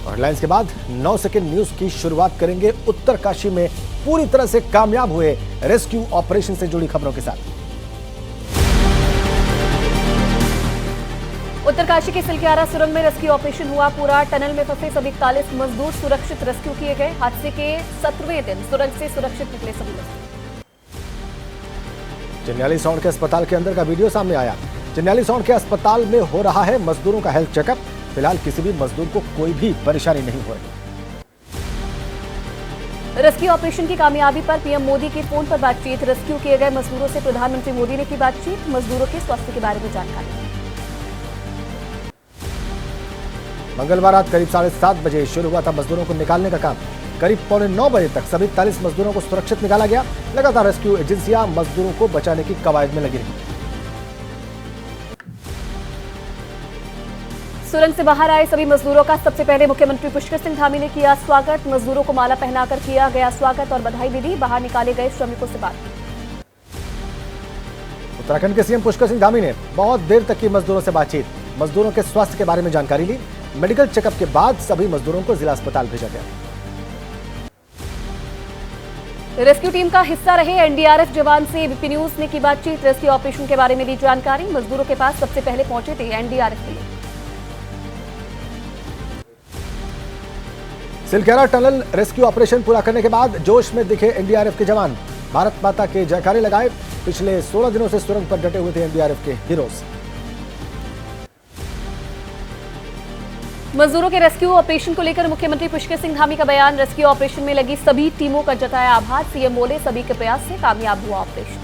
Headlines के बाद 9 second news की शुरुआत करेंगे उत्तरकाशी में पूरी तरह से कामयाब हुए रेस्क्यू ऑपरेशन से जुड़ी खबरों के साथ। उत्तरकाशी के सिलक्यारा सुरंग में रेस्क्यू ऑपरेशन हुआ पूरा। टनल में फंसे सभी 41 मजदूर सुरक्षित रेस्क्यू किए गए। हादसे के 17वें दिन सुरंग से सुरक्षित निकले सभी मजदूर। चिन्याली सौंड के अस्पताल के अंदर का वीडियो सामने आया। चिन्याली सौंड के अस्पताल में हो रहा है मजदूरों का हेल्थ चेकअप। फिलहाल किसी भी मजदूर को कोई भी परेशानी नहीं हो रही। रेस्क्यू ऑपरेशन की कामयाबी पर पीएम मोदी के फोन पर बातचीत। रेस्क्यू किए गए मजदूरों से प्रधानमंत्री मोदी ने की बातचीत। मजदूरों के स्वास्थ्य के बारे में जानकारी। मंगलवार रात करीब 7:30 बजे शुरू हुआ था मजदूरों को निकालने का काम। करीब 8:45 बजे तक सभी 40 मजदूरों को सुरक्षित निकाला गया। लगातार रेस्क्यू एजेंसियां मजदूरों को बचाने की कवायद में लगी रही। सुरंग से बाहर आए सभी मजदूरों का सबसे पहले मुख्यमंत्री पुष्कर सिंह धामी ने किया स्वागत। मजदूरों को माला पहनाकर किया गया स्वागत और बधाई भी दी। बाहर निकाले गए श्रमिकों से बात की। उत्तराखंड के सीएम पुष्कर सिंह धामी ने बहुत देर तक की मजदूरों से बातचीत। मजदूरों के स्वास्थ्य के बारे में जानकारी ली। मेडिकल चेकअप के बाद सभी मजदूरों को जिला अस्पताल भेजा गया। रेस्क्यू टीम का हिस्सा रहे एनडीआरएफ जवान से एबीपी न्यूज ने की बातचीत। रेस्क्यू ऑपरेशन के बारे में दी जानकारी। मजदूरों के पास सबसे पहले पहुंचे थे एनडीआरएफ के लोग। सिलक्यारा टनल रेस्क्यू ऑपरेशन पूरा करने के बाद जोश में दिखे एनडीआरएफ के जवान। भारत माता के जयकारे लगाए। पिछले 16 दिनों से सुरंग पर डटे हुए थे एनडीआरएफ के हीरोज। मजदूरों के रेस्क्यू ऑपरेशन को लेकर मुख्यमंत्री पुष्कर सिंह धामी का बयान। रेस्क्यू ऑपरेशन में लगी सभी टीमों का जताया आभार। सीएम बोले सभी के प्रयास से कामयाब हुआ ऑपरेशन।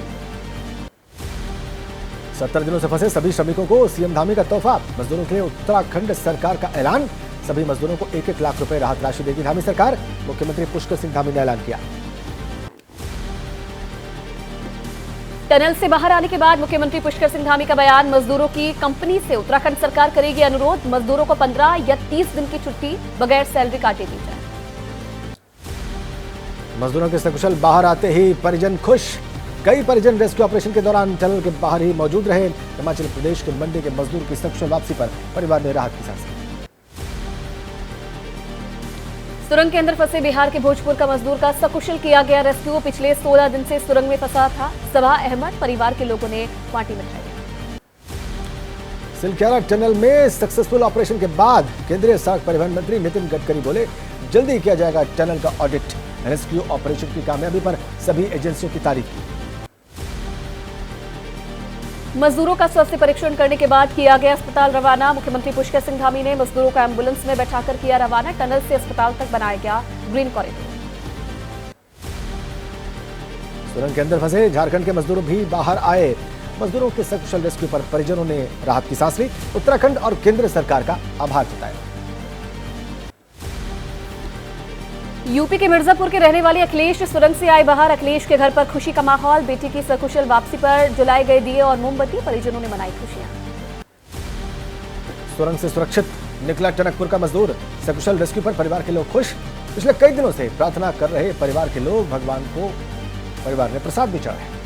70 दिनों से फंसे सभी श्रमिकों को सीएम धामी का तोहफा। मजदूरों के लिए उत्तराखंड सरकार का ऐलान। सभी मजदूरों को 1-1 लाख रुपए राहत राशि देगी धामी सरकार। मुख्यमंत्री पुष्कर सिंह धामी ने ऐलान किया। टनल से बाहर आने के बाद मुख्यमंत्री पुष्कर सिंह धामी का बयान। मजदूरों की कंपनी से उत्तराखंड सरकार करेगी अनुरोध। मजदूरों को 15 या 30 दिन की छुट्टी बगैर सैलरी काटे दी जाए। मजदूरों के सकुशल बाहर आते ही परिजन खुश। कई परिजन रेस्क्यू ऑपरेशन के दौरान टनल के बाहर ही मौजूद रहे। हिमाचल प्रदेश के मंडी के मजदूर की सकुशल वापसी पर परिवार ने राहत की सांस ली। सुरंग के अंदर फंसे बिहार के भोजपुर का मजदूर का सकुशल किया गया रेस्क्यू। पिछले 16 दिन से सुरंग में फंसा था। सबा अहमद परिवार के लोगों ने पार्टी मिठाई। सिलक्यारा टनल में सक्सेसफुल ऑपरेशन के बाद केंद्रीय सड़क परिवहन मंत्री नितिन गडकरी बोले जल्दी किया जाएगा टनल का ऑडिट। रेस्क्यू ऑपरेशन की कामयाबी पर सभी एजेंसियों की तारीफ की। मजदूरों का स्वास्थ्य परीक्षण करने के बाद किया गया अस्पताल रवाना। मुख्यमंत्री पुष्कर सिंह धामी ने मजदूरों को एम्बुलेंस में बैठाकर किया रवाना। टनल से अस्पताल तक बनाया गया ग्रीन कॉरिडोर। सुरंग के अंदर फंसे झारखंड के मजदूर भी बाहर आए। मजदूरों के सकुशल रेस्क्यू पर परिजनों ने राहत की सांस ली। उत्तराखंड और केंद्र सरकार का आभार जताया। यूपी के मिर्जापुर के रहने वाले अखिलेश सुरंग से आए बाहर। अखिलेश के घर पर खुशी का माहौल। बेटी की सकुशल वापसी पर जलाए गए दिए और मोमबत्ती। परिजनों ने मनाई खुशियां। सुरंग से सुरक्षित निकला टनकपुर का मजदूर। सकुशल रेस्क्यू पर परिवार के लोग खुश। पिछले कई दिनों से प्रार्थना कर रहे परिवार के लोग भगवान को परिवार ने प्रसाद भी चढ़ाया।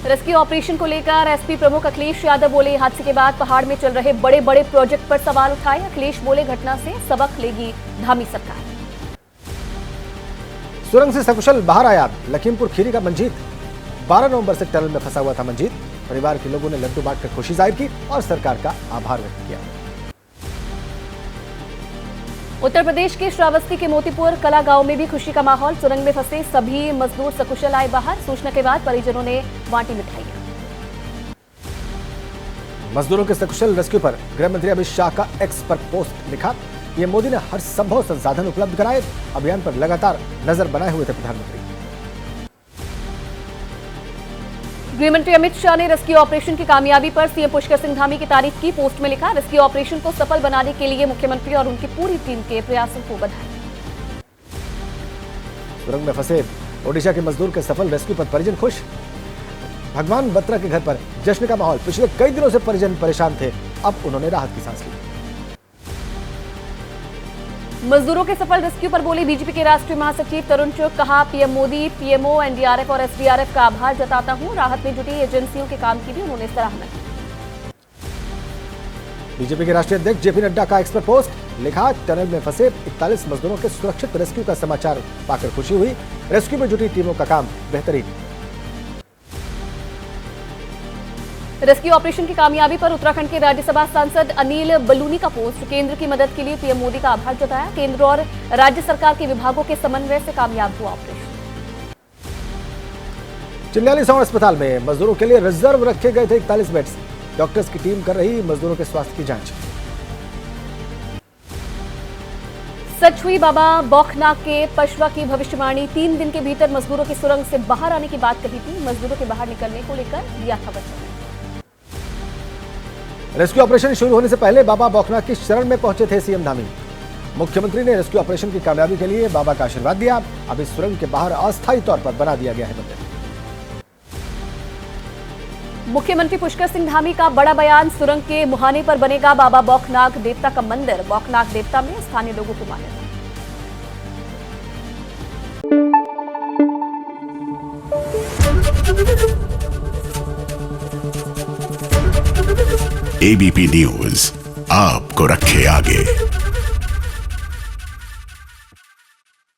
रेस्क्यू ऑपरेशन को लेकर एसपी प्रमुख अखिलेश यादव बोले हादसे के बाद पहाड़ में चल रहे बड़े बड़े प्रोजेक्ट पर सवाल उठाए। अखिलेश बोले घटना से सबक लेगी धामी सरकार। सुरंग से सकुशल बाहर आया लखीमपुर खीरी का मंजीत। 12 नवंबर से टनल में फंसा हुआ था मंजीत। परिवार के लोगों ने लड्डू बांटकर खुशी जाहिर की और सरकार का आभार व्यक्त किया। उत्तर प्रदेश के श्रावस्ती के मोतीपुर कला गांव में भी खुशी का माहौल। सुरंग में फंसे सभी मजदूर सकुशल आए बाहर। सूचना के बाद परिजनों ने बांटी मिठाइयां। मजदूरों के सकुशल रेस्क्यू पर गृह मंत्री अमित शाह का एक्स पर पोस्ट लिखा। पीएम मोदी ने हर संभव संसाधन उपलब्ध कराए। अभियान पर लगातार नजर बनाए हुए थे प्रधानमंत्री। गृहमंत्री अमित शाह ने रेस्क्यू ऑपरेशन की कामयाबी पर सीएम पुष्कर सिंह धामी की तारीफ की। पोस्ट में लिखा रेस्क्यू ऑपरेशन को सफल बनाने के लिए मुख्यमंत्री और उनकी पूरी टीम के प्रयासों को बधाई। सुरंग में फंसे ओडिशा के मजदूर के सफल रेस्क्यू पर परिजन खुश। भगवान बत्रा के घर पर जश्न का माहौल। पिछले कई दिनों से परिजन परेशान थे। अब उन्होंने राहत की सांस ली। मजदूरों के सफल रेस्क्यू पर बोले बीजेपी के राष्ट्रीय महासचिव तरुण चुग। कहा पीएम मोदी, पीएमओ, एनडीआरएफ और एसडीआरएफ का आभार जताता हूं। राहत में जुटी एजेंसियों के काम की भी उन्होंने सराहना की। बीजेपी के राष्ट्रीय अध्यक्ष जेपी नड्डा का एक्सपर्ट पोस्ट, लिखा टनल में फंसे 41 मजदूरों के सुरक्षित रेस्क्यू का समाचार पाकर खुशी हुई। रेस्क्यू में जुटी टीमों का काम बेहतरीन। रेस्क्यू ऑपरेशन की कामयाबी पर उत्तराखंड के राज्यसभा सांसद अनिल बलूनी का पोस्ट, केंद्र की मदद के लिए पीएम मोदी का आभार जताया। केंद्र और राज्य सरकार के विभागों के समन्वय से कामयाब हुआ ऑपरेशन। चिन्यालीसवां अस्पताल में मजदूरों के लिए रिजर्व रखे गए थे 41 बेड्स। डॉक्टर्स की टीम कर रही मजदूरों के स्वास्थ्य की जांच। सच हुई बाबा बौखनाक के पशवा की भविष्यवाणी, 3 दिन के भीतर मजदूरों की सुरंग से बाहर आने की बात कही थी। मजदूरों के बाहर निकलने को लेकर दिया था वचन। रेस्क्यू ऑपरेशन शुरू होने से पहले बाबा बौखनाक की शरण में पहुंचे थे सीएम धामी। मुख्यमंत्री ने रेस्क्यू ऑपरेशन की कामयाबी के लिए बाबा का आशीर्वाद दिया। अब इस सुरंग के बाहर अस्थायी तौर पर बना दिया गया है मंदिर। मुख्यमंत्री पुष्कर सिंह धामी का बड़ा बयान, सुरंग के मुहाने पर बनेगा बाबा बौखनाक देवता का मंदिर। बौखनाक देवता में स्थानीय लोगों को मान्यता। एबीपी न्यूज आपको रखे आगे।